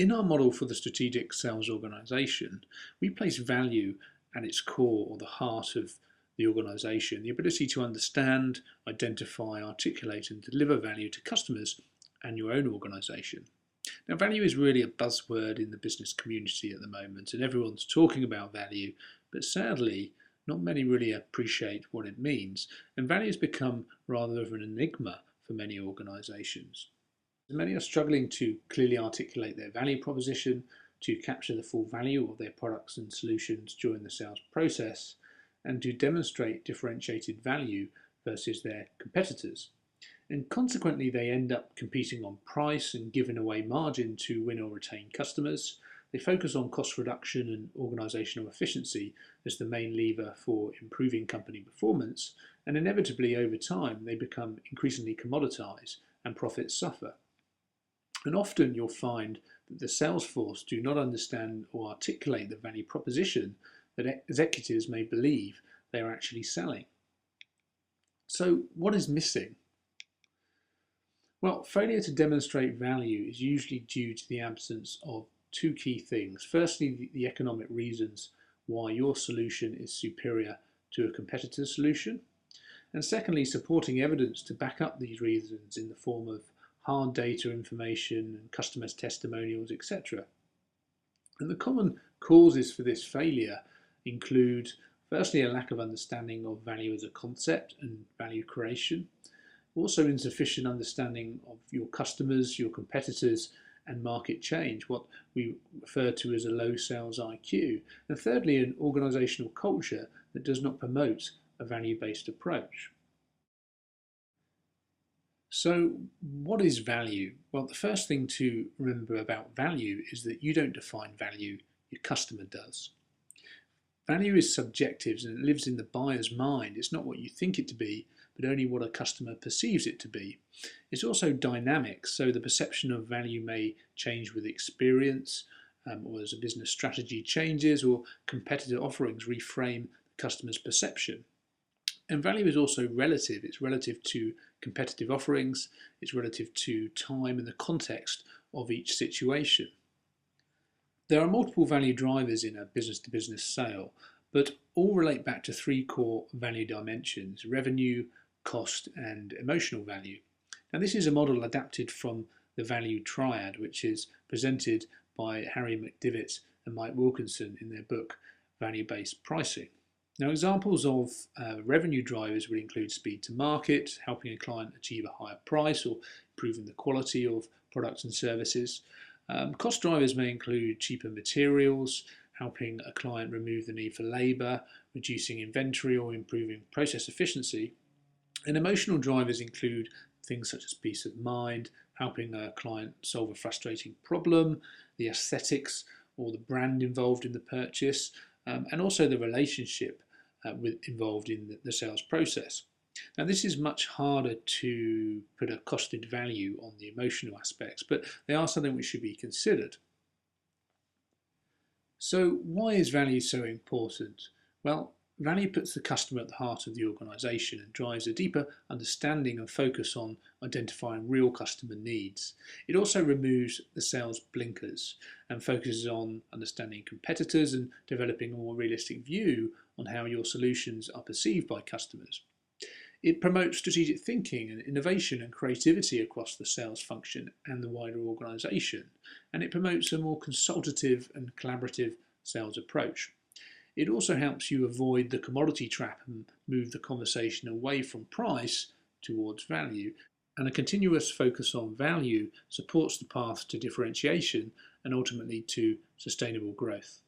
In our model for the strategic sales organization, we place value at its core or the heart of the organization, the ability to understand, identify, articulate, and deliver value to customers and your own organization. Now, value is really a buzzword in the business community at the moment, and everyone's talking about value, but sadly, not many really appreciate what it means, and value has become rather of an enigma for many organizations. Many are struggling to clearly articulate their value proposition, to capture the full value of their products and solutions during the sales process, and to demonstrate differentiated value versus their competitors. And consequently, they end up competing on price and giving away margin to win or retain customers. They focus on cost reduction and organizational efficiency as the main lever for improving company performance, and inevitably over time they become increasingly commoditized and profits suffer. And often you'll find that the sales force do not understand or articulate the value proposition that executives may believe they are actually selling. So what is missing? Well, failure to demonstrate value is usually due to the absence of two key things. Firstly, the economic reasons why your solution is superior to a competitor's solution. And secondly, supporting evidence to back up these reasons in the form of hard data information and customers' testimonials, etc. And the common causes for this failure include, firstly, a lack of understanding of value as a concept and value creation, also insufficient understanding of your customers, your competitors, and market change, what we refer to as a low sales IQ, and thirdly, an organizational culture that does not promote a value-based approach. So what is value? Well, the first thing to remember about value is that you don't define value, your customer does. Value is subjective and it lives in the buyer's mind. It's not what you think it to be, but only what a customer perceives it to be. It's also dynamic, so the perception of value may change with experience, or as a business strategy changes, or competitor offerings reframe the customer's perception. And value is also relative. It's relative to competitive offerings, it's relative to time and the context of each situation. There are multiple value drivers in a business-to-business sale, but all relate back to three core value dimensions: revenue, cost, and emotional value. Now, this is a model adapted from the value triad, which is presented by Harry McDivitt and Mike Wilkinson in their book Value-Based Pricing. Now, examples of revenue drivers would include speed to market, helping a client achieve a higher price or improving the quality of products and services. Cost drivers may include cheaper materials, helping a client remove the need for labour, reducing inventory or improving process efficiency. And emotional drivers include things such as peace of mind, helping a client solve a frustrating problem, the aesthetics or the brand involved in the purchase, and also the relationship involved in the sales process. Now, this is much harder to put a costed value on the emotional aspects, but they are something which should be considered. So why is value so important? Well, value puts the customer at the heart of the organisation and drives a deeper understanding and focus on identifying real customer needs. It also removes the sales blinkers and focuses on understanding competitors and developing a more realistic view on how your solutions are perceived by customers. It promotes strategic thinking and innovation and creativity across the sales function and the wider organisation, and it promotes a more consultative and collaborative sales approach. It also helps you avoid the commodity trap and move the conversation away from price towards value, and a continuous focus on value supports the path to differentiation and ultimately to sustainable growth.